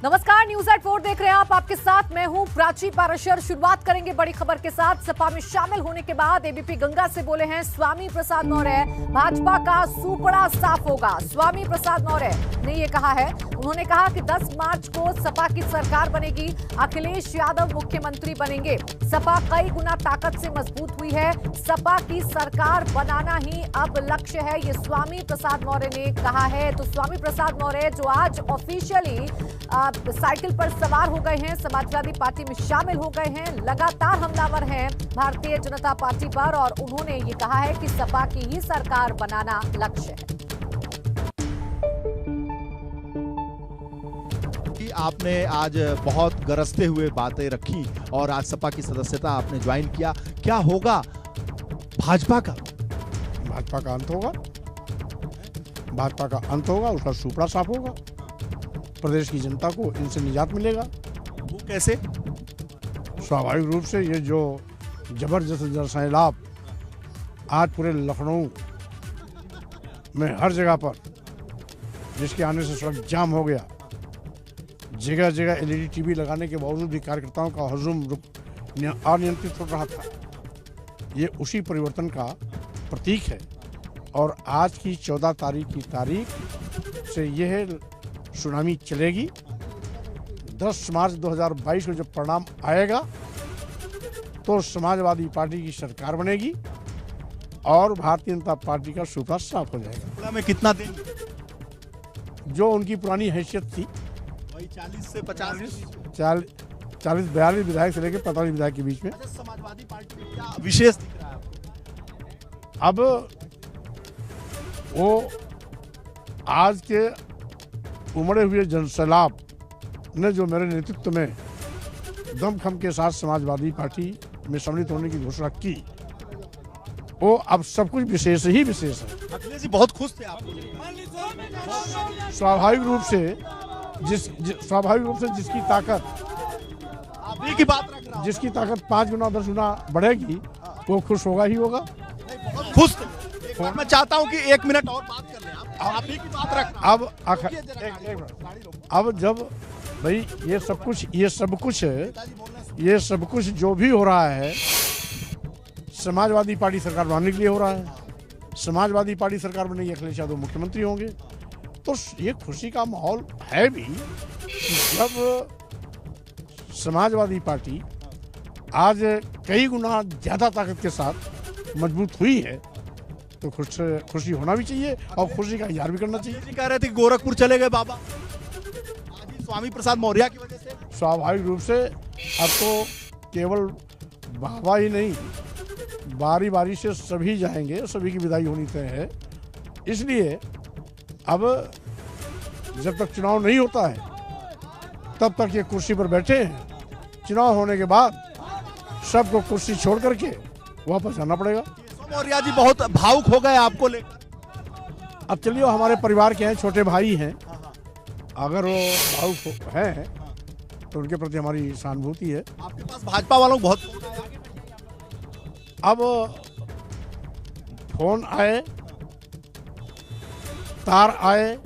नमस्कार, news at 4 देख रहे हैं आप। आपके साथ मैं हूं प्राची पाराशर। शुरुआत करेंगे बड़ी खबर के साथ। सपा में शामिल होने के बाद एबीपी गंगा से बोले हैं स्वामी प्रसाद मौर्य, भाजपा का सुपड़ा साफ होगा। स्वामी प्रसाद मौर्य ने ये कहा है। उन्होंने कहा कि 10 मार्च को सपा की सरकार बनेगी, अखिलेश यादव मुख्यमंत्री बनेंगे। सपा कई गुना ताकत से मजबूत हुई है, सपा की सरकार बनाना ही अब लक्ष्य है, ये स्वामी प्रसाद मौर्य ने कहा है। तो स्वामी प्रसाद मौर्य जो आज ऑफिशियली साइकिल पर सवार हो गए हैं, समाजवादी पार्टी में शामिल हो गए हैं, लगातार हमलावर हैं भारतीय जनता पार्टी पर, और उन्होंने ये कहा है कि सपा की ही सरकार बनाना लक्ष्य है। आपने आज बहुत गरजते हुए बातें रखी और आज सपा की सदस्यता आपने ज्वाइन किया, क्या होगा भाजपा का? भाजपा का अंत होगा, भाजपा का अंत होगा, उसका सुपड़ा साफ होगा, प्रदेश की जनता को इनसे निजात मिलेगा। वो कैसे? स्वाभाविक रूप से ये जो जबरदस्त जनसैलाब आज पूरे लखनऊ में हर जगह पर, जिसके आने से सड़क जाम हो गया, जगह जगह एलईडी टीवी लगाने के बावजूद भी कार्यकर्ताओं का हुजूम अनियंत्रित हो रहा था, ये उसी परिवर्तन का प्रतीक है। और आज की 14 तारीख की तारीख से यह सुनामी चलेगी। 10 मार्च 2022 को जब परिणाम आएगा तो समाजवादी पार्टी की सरकार बनेगी और भारतीय जनता पार्टी का सुपड़ा साफ हो जाएगा। में कितना देंगे? जो उनकी पुरानी हैसियत थी, वही 40 से 50, 42 विधायक से लेकर 45 विधायक के बीच में। समाजवादी पार्टी में क्या विशेष दिख रहा है आपको? अब वो आज के उमड़े हुए जनसैलाब ने जो मेरे नेतृत्व में दमखम के साथ समाजवादी पार्टी में सम्मिलित होने की घोषणा की, वो अब सब कुछ विशेष ही विशेष है। अखिलेश जी बहुत खुश थे आप। स्वाभाविक रूप से जिसकी ताकत, आप ही की बात रख रहा हूं, जिसकी ताकत 5 गुना 10 गुना बढ़ेगी, वो खुश होगा ही होगा। बहुत खुश थे। मैं चाहता हूं कि 1 मिनट और बात कर लें। आप ही की बात रख रहा हूं। अब जब भाई ये सब कुछ जो भी हो रहा है, समाजवादी पार्टी सरकार बनाने के लिए हो रहा है। समाजवादी पार्टी सरकार बनेगी, अखिलेश यादव मुख्यमंत्री होंगे, तो ये खुशी का माहौल है भी। जब समाजवादी पार्टी आज कई गुना ज्यादा ताकत के साथ मजबूत हुई है, तो खुशी होना भी चाहिए और खुशी का इजहार भी करना चाहिए। कह रहे थे कि गोरखपुर चले गए बाबा, स्वामी प्रसाद मौर्य की वजह से। स्वाभाविक रूप से अब तो केवल बाबा ही नहीं, बारी बारी से सभी जाएंगे, सभी की विदाई होनी तय है। इसलिए अब जब तक चुनाव नहीं होता है तब तक ये कुर्सी पर बैठे हैं। चुनाव होने के बाद सबको कुर्सी छोड़ करके वापस जाना पड़ेगा। मौर्य जी बहुत भावुक हो गए आपको लेकर। अब चलिए, हमारे परिवार के हैं, छोटे भाई हैं, अगर वो भावुक हैं तो उनके प्रति हमारी सहानुभूति है। आपके पास भाजपा वालों को बहुत अब फोन आए, तार आए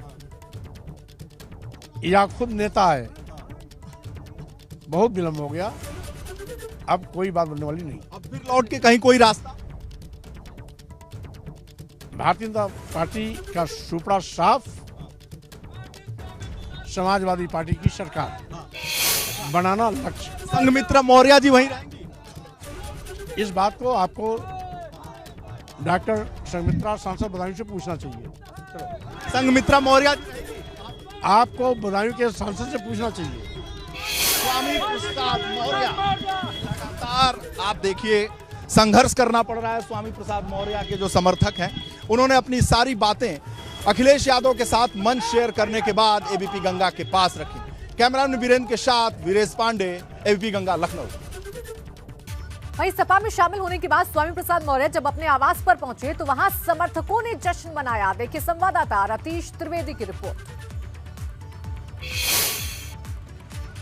या खुद नेता आए, बहुत विलंब हो गया। अब कोई बात बनने वाली नहीं। अब फिर लौट के कहीं कोई रास्ता? भारतीय जनता पार्टी का सुपड़ा साफ, समाजवादी पार्टी की सरकार बनाना लक्ष्य। संघमित्रा मौर्य जी वहीं रहेंगी? इस बात को आपको डॉक्टर संघमित्रा सांसद बदायूं से पूछना चाहिए। संघमित्रा मौर्य आपको बदायूं के सांसद से पूछना चाहिए। स्वामी प्रसाद मौर्य लगातार आप देखिए संघर्ष करना पड़ रहा है। स्वामी प्रसाद मौर्य के जो समर्थक हैं, उन्होंने अपनी सारी बातें अखिलेश यादव के साथ मंच शेयर करने के बाद एबीपी गंगा के पास रखी। कैमरामैन वीरेंद्र के साथ वीरेश पांडे, एबीपी गंगा, लखनऊ। वहीं सपा में शामिल होने के बाद स्वामी प्रसाद मौर्य जब अपने आवास पर पहुंचे तो वहां समर्थकों ने जश्न मनाया। देखिए संवाददाता रतीश त्रिवेदी की रिपोर्ट।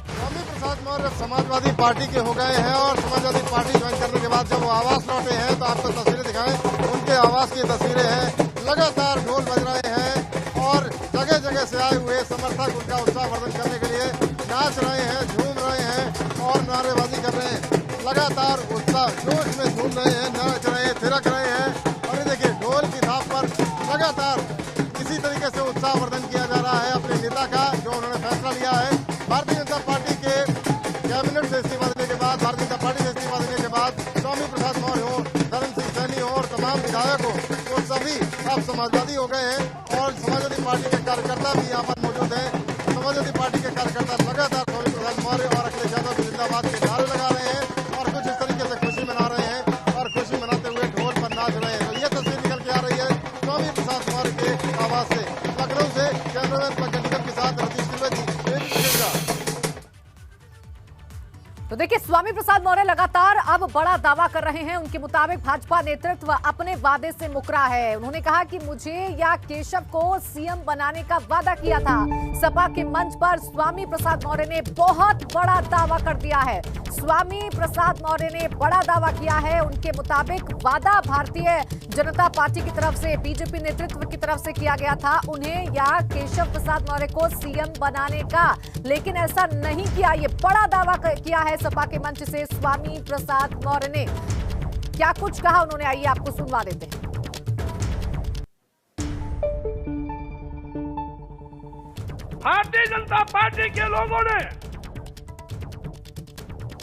स्वामी प्रसाद मौर्य समाजवादी पार्टी के हो गए हैं और समाजवादी पार्टी ज्वाइन करने के बाद जब वो आवास लौटे हैं तो आपको तस्वीरें दिखाएं। उनके आवास की तस्वीरें हैं। लगातार ढोल बज रहे हैं और जगह जगह से आए हुए समर्थक उनका उत्साहवर्धन करने के लिए नाच रहे हैं, झूम रहे हैं और नारेबाजी कर रहे हैं। लगातार उत्साह जोश में झूम रहे हैं, नाच रहे हैं, थिरक रहे हैं। और ये देखिए ढोल की थाप पर लगातार इसी तरीके से उत्साहवर्धन किया जा रहा है अपने नेता का, जो उन्होंने फैसला लिया है। भारतीय जनता पार्टी के कैबिनेट से इस्तीफा देने के बाद, भारतीय जनता पार्टी से इस्तीफा देने के बाद स्वामी प्रसाद मौर्य हो, धर्म सिंह सैनी हो और तमाम विधायक हो, वो सभी अब समाजवादी हो गए हैं। और समाजवादी पार्टी के कार्यकर्ता भी यहाँ पर मौजूद हैं। समाजवादी पार्टी के कार्यकर्ता लगातार स्वामी प्रसाद मौर्य और अखिलेश यादव के जिंदाबाद के नारे लगा रहे हैं और कुछ इस तरीके से खुशी मना रहे हैं और खुशी मनाते हुए ढोल पर नाच रहे हैं। तो ये तस्वीर निकल के आ रही है स्वामी प्रसाद मौर्य के आवास से। लखनऊ से कैमरामैन पंकज निगम के साथ रतीश त्रिवेदी, एबीपी न्यूज़। तो देखिए, स्वामी प्रसाद मौर्य लगातार अब बड़ा दावा कर रहे हैं। उनके मुताबिक भाजपा नेतृत्व अपने वादे से मुकरा है। उन्होंने कहा कि मुझे या केशव को सीएम बनाने का वादा किया था। सपा के मंच पर स्वामी प्रसाद मौर्य ने बहुत बड़ा दावा कर दिया है। स्वामी प्रसाद मौर्य ने बड़ा दावा किया है। उनके मुताबिक वादा भारतीय जनता पार्टी की तरफ से, बीजेपी नेतृत्व की तरफ से किया गया था उन्हें या केशव प्रसाद मौर्य को सीएम बनाने का, लेकिन ऐसा नहीं किया। ये बड़ा दावा किया है सपा के मंच से स्वामी प्रसाद मौर्य ने। क्या कुछ कहा उन्होंने, आइए आपको सुनवा देते हैं। भारतीय जनता पार्टी के लोगों ने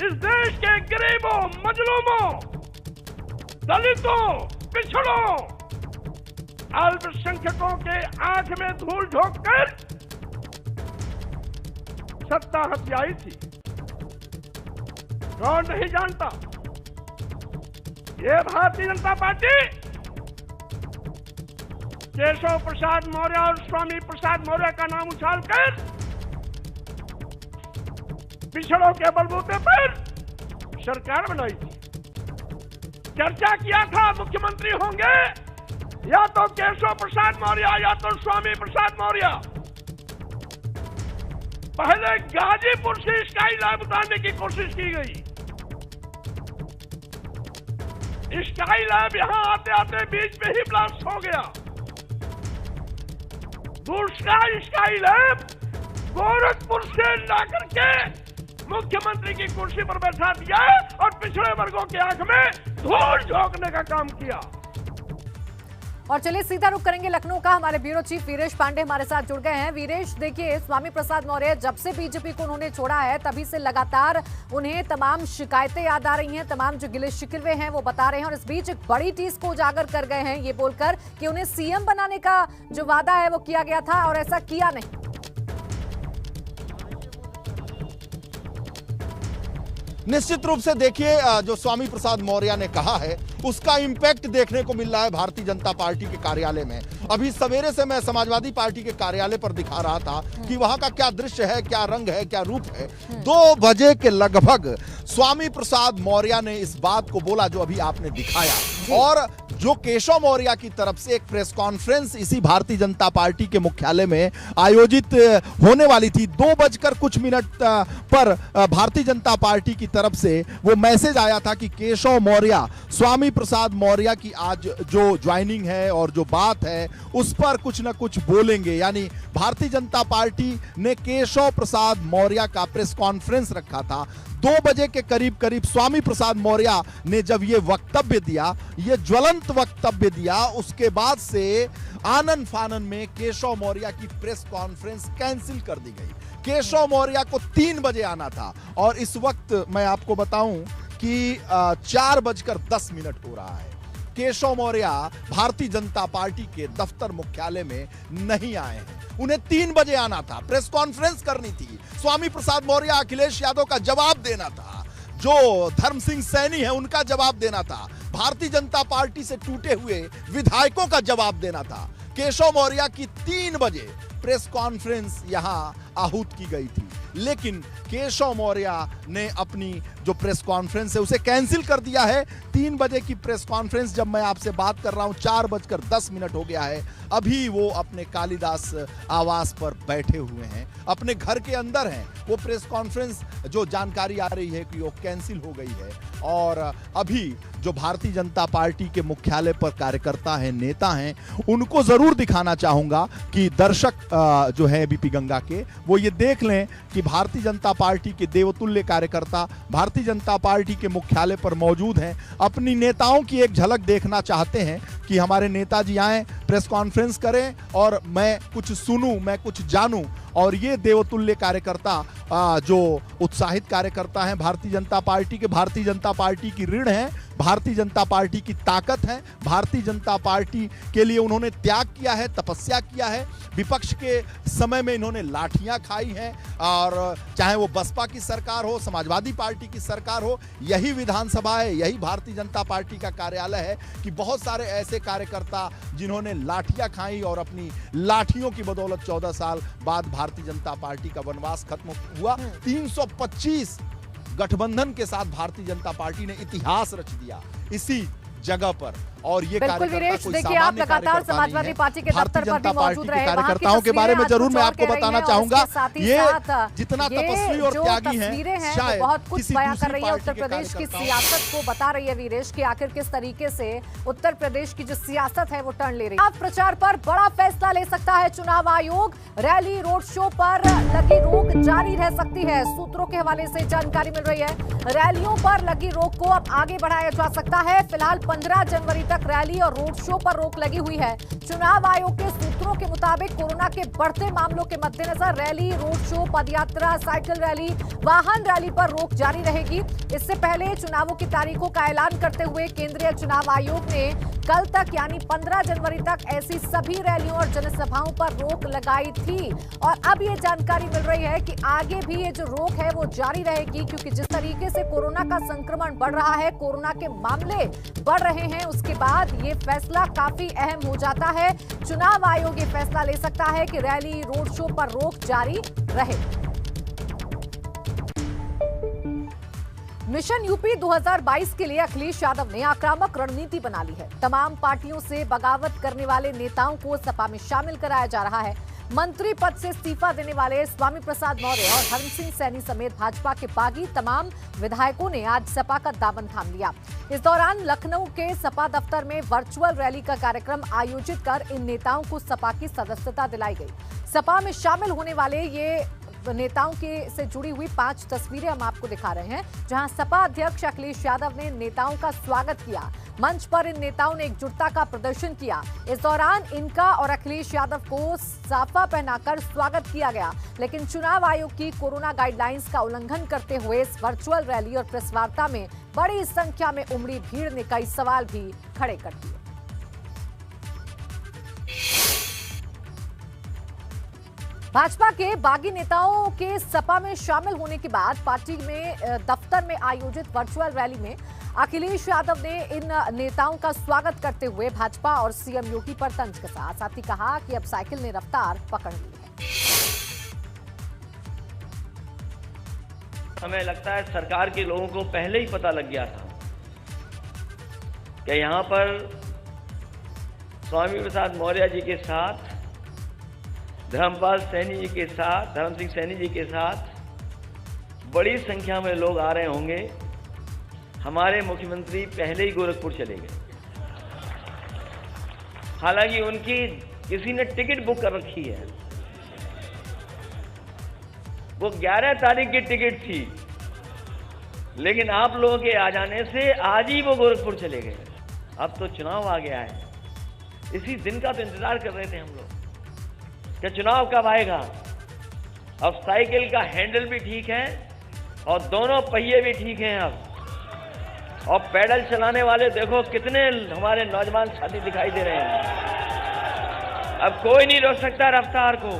इस देश के गरीबों, मजलूमों, दलितों, पिछड़ों, अल्पसंख्यकों के आंख में धूल झोंककर सत्ता हथियाई थी। कौन नहीं जानता, ये भारतीय जनता पार्टी केशव प्रसाद मौर्य और स्वामी प्रसाद मौर्य का नाम उछालकर पिछड़ों के बलबूते पर सरकार बनाई थी। चर्चा किया था मुख्यमंत्री होंगे या तो केशव प्रसाद मौर्य या तो स्वामी प्रसाद मौर्य। पहले गाजीपुर से स्काई लैब उतारने की कोशिश की गई। स्काई लैब यहां आते आते बीच में ही ब्लास्ट हो गया। दूसरा स्काई लैब गोरखपुर से लाकर के मुख्यमंत्री की कुर्सी पर बैठा दिया और पिछड़े वर्गों की आंख में धूल झोंकने का काम किया। और चलिए सीधा रुख करेंगे लखनऊ का। हमारे ब्यूरो चीफ वीरेश पांडे हमारे साथ जुड़ गए हैं। वीरेश, देखिए, स्वामी प्रसाद मौर्य जब से बीजेपी को उन्होंने छोड़ा है तभी से लगातार उन्हें तमाम शिकायतें याद आ रही हैं, तमाम जो गिले शिकवे हैं वो बता रहे हैं। और इस बीच एक बड़ी चीज को उजागर कर गए हैं ये बोलकर कि उन्हें सीएम बनाने का जो वादा है वो किया गया था और ऐसा किया नहीं। निश्चित रूप से देखिए, जो स्वामी प्रसाद मौर्य ने कहा है उसका इंपैक्ट देखने को मिल रहा है भारतीय जनता पार्टी के कार्यालय में। अभी सवेरे से मैं समाजवादी पार्टी के कार्यालय पर दिखा रहा था कि वहां का क्या दृश्य है, क्या रंग है, क्या रूप है। 2 बजे के लगभग स्वामी प्रसाद मौर्य ने इस बात को बोला जो अभी आपने दिखाया। और जो केशव मौर्य की तरफ से एक प्रेस कॉन्फ्रेंस इसी भारतीय जनता पार्टी के मुख्यालय में आयोजित होने वाली थी, 2 बजकर कुछ मिनट पर भारतीय जनता पार्टी की तरफ से वो मैसेज आया था कि केशव मौर्य स्वामी प्रसाद मौर्य की आज जो ज्वाइनिंग है और जो बात है उस पर कुछ ना कुछ बोलेंगे। यानी भारतीय जनता पार्टी ने केशव प्रसाद मौर्य का प्रेस कॉन्फ्रेंस रखा था। 2 बजे के करीब करीब स्वामी प्रसाद मौर्य ने जब ये वक्तव्य दिया, ये ज्वलंत वक्तव्य दिया, उसके बाद से आनन फानन में केशव मौर्य की प्रेस कॉन्फ्रेंस कैंसिल कर दी गई। केशव मौर्य को 3 बजे आना था और इस वक्त मैं आपको बताऊं कि 4:10 हो रहा है। केशव मौर्य भारतीय जनता पार्टी के दफ्तर मुख्यालय में नहीं आए हैं। उन्हें 3 बजे आना था, प्रेस कॉन्फ्रेंस करनी थी, स्वामी प्रसाद मौर्य अखिलेश यादव का जवाब देना था, जो धर्म सिंह सैनी है उनका जवाब देना था, भारतीय जनता पार्टी से टूटे हुए विधायकों का जवाब देना था। केशव मौर्य की 3 बजे प्रेस कॉन्फ्रेंस यहां आहूत की गई थी, लेकिन केशव मौर्य ने अपनी जो प्रेस कॉन्फ्रेंस है उसे कैंसिल कर दिया है। 3 बजे की प्रेस कॉन्फ्रेंस, जब मैं आपसे बात कर रहा हूं 4:10 हो गया है, अभी वो अपने कालिदास आवास पर बैठे हुए हैं, अपने घर के अंदर हैं। वो प्रेस कॉन्फ्रेंस जो जानकारी आ रही है कि वो कैंसिल हो गई है और अभी जो भारतीय जनता पार्टी के मुख्यालय पर कार्यकर्ता हैं, नेता हैं, उनको जरूर दिखाना चाहूंगा कि दर्शक जो है बीपी गंगा के, वो ये देख लें कि भारतीय जनता पार्टी के देवतुल्य कार्यकर्ता भारतीय जनता पार्टी के मुख्यालय पर मौजूद हैं, अपनी नेताओं की एक झलक देखना चाहते हैं कि हमारे नेताजी आएं, प्रेस कॉन्फ्रेंस करें और मैं कुछ सुनूं, मैं कुछ जानूं। और ये देवतुल्य कार्यकर्ता जो उत्साहित कार्यकर्ता हैं भारतीय जनता पार्टी के, भारतीय जनता पार्टी की रीढ़ हैं, भारतीय जनता पार्टी की ताकत है, भारतीय जनता पार्टी के लिए उन्होंने त्याग किया है, तपस्या किया है। विपक्ष के समय में इन्होंने लाठियां खाई हैं, और चाहे वो बसपा की सरकार हो, समाजवादी पार्टी की सरकार हो, यही विधानसभा है, यही भारतीय जनता पार्टी का कार्यालय है कि बहुत सारे ऐसे कार्यकर्ता जिन्होंने लाठियां खाई और अपनी लाठियों की बदौलत 14 साल बाद भारतीय जनता पार्टी का वनवास खत्म हुआ। 325 गठबंधन के साथ भारतीय जनता पार्टी ने इतिहास रच दिया इसी जगह पर। और ये बिल्कुल वीरेश, देखिए आप लगातार समाजवादी पार्टी के दफ्तर पर भी मौजूद रहे, कार्यकर्ताओं के बारे में जरूर मैं आपको बताना चाहूंगा। ये जितना तपस्वी और त्यागी हैं, शायद बहुत कुछ बयां कर रही है उत्तर प्रदेश की सियासत को बता रही है वीरेश कि आखिर किस तरीके से उत्तर प्रदेश की जो सियासत है वो टर्न ले रही है। प्रचार पर बड़ा फैसला ले सकता है चुनाव आयोग, रैली रोड शो पर लगी रोक जारी रह सकती है। सूत्रों के हवाले से जानकारी मिल रही है, रैलियों पर लगी रोक को अब आगे बढ़ाया जा सकता है। फिलहाल 15 जनवरी तक रैली और रोड शो पर रोक लगी हुई है। चुनाव आयोग के सूत्रों के मुताबिक कोरोना के बढ़ते मामलों के मद्देनजर रैली, रोड शो, पदयात्रा, साइकिल रैली, वाहन रैली पर रोक जारी रहेगी। इससे पहले चुनावों की तारीखों का ऐलान करते हुए केंद्रीय चुनाव आयोग ने कल तक यानी 15 जनवरी तक ऐसी सभी रैलियों और जनसभाओं पर रोक लगाई थी। और अब ये जानकारी मिल रही है कि आगे भी ये जो रोक है वो जारी रहेगी, क्योंकि जिस तरीके से कोरोना का संक्रमण बढ़ रहा है, कोरोना के मामले बढ़ रहे हैं, उसके बाद ये फैसला काफी अहम हो जाता है। चुनाव आयोग ये फैसला ले सकता है कि रैली, रोड शो पर रोक जारी रहे। मिशन यूपी 2022 के लिए अखिलेश यादव ने आक्रामक रणनीति बना ली है। तमाम पार्टियों से बगावत करने वाले नेताओं को सपा में शामिल कराया जा रहा है। मंत्री पद से इस्तीफा देने वाले स्वामी प्रसाद मौर्य और हरम सिंह सैनी समेत भाजपा के बागी तमाम विधायकों ने आज सपा का दामन थाम लिया। इस दौरान लखनऊ के सपा दफ्तर में वर्चुअल रैली का कार्यक्रम आयोजित कर इन नेताओं को सपा की सदस्यता दिलाई गई। सपा में शामिल होने वाले ये नेताओं के से जुड़ी हुई 5 तस्वीरें हम आपको दिखा रहे हैं, जहां सपा अध्यक्ष अखिलेश यादव ने नेताओं का स्वागत किया। मंच पर इन नेताओं ने एकजुटता का प्रदर्शन किया। इस दौरान इनका और अखिलेश यादव को साफा पहनाकर स्वागत किया गया, लेकिन चुनाव आयोग की कोरोना गाइडलाइंस का उल्लंघन करते हुए इस वर्चुअल रैली और प्रेस वार्ता में बड़ी संख्या में उमड़ी भीड़ ने कई सवाल भी खड़े कर दिए। भाजपा के बागी नेताओं के सपा में शामिल होने के बाद पार्टी में दफ्तर में आयोजित वर्चुअल रैली में अखिलेश यादव ने इन नेताओं का स्वागत करते हुए भाजपा और सीएम योगी पर तंज कसा। साथ ही कहा कि अब साइकिल ने रफ्तार पकड़ ली है। हमें लगता है सरकार के लोगों को पहले ही पता लग गया था कि यहाँ पर स्वामी प्रसाद मौर्य जी के साथ, धर्मपाल सैनी जी के साथ, धर्म सिंह सैनी जी के साथ बड़ी संख्या में लोग आ रहे होंगे। हमारे मुख्यमंत्री पहले ही गोरखपुर चले गए, हालांकि उनकी किसी ने टिकट बुक कर रखी है। वो 11 तारीख की टिकट थी, लेकिन आप लोगों के आ जाने से आज ही वो गोरखपुर चले गए। अब तो चुनाव आ गया है, इसी दिन का तो इंतजार कर रहे थे हम लोग कि चुनाव कब आएगा। अब साइकिल का हैंडल भी ठीक है और दोनों पहिए भी ठीक हैं अब, और पैडल चलाने वाले देखो कितने हमारे नौजवान साथी दिखाई दे रहे हैं। अब कोई नहीं रोक सकता रफ्तार को।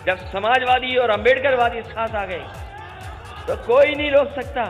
जब समाजवादी और अंबेडकरवादी साथ आ गए तो कोई नहीं रोक सकता।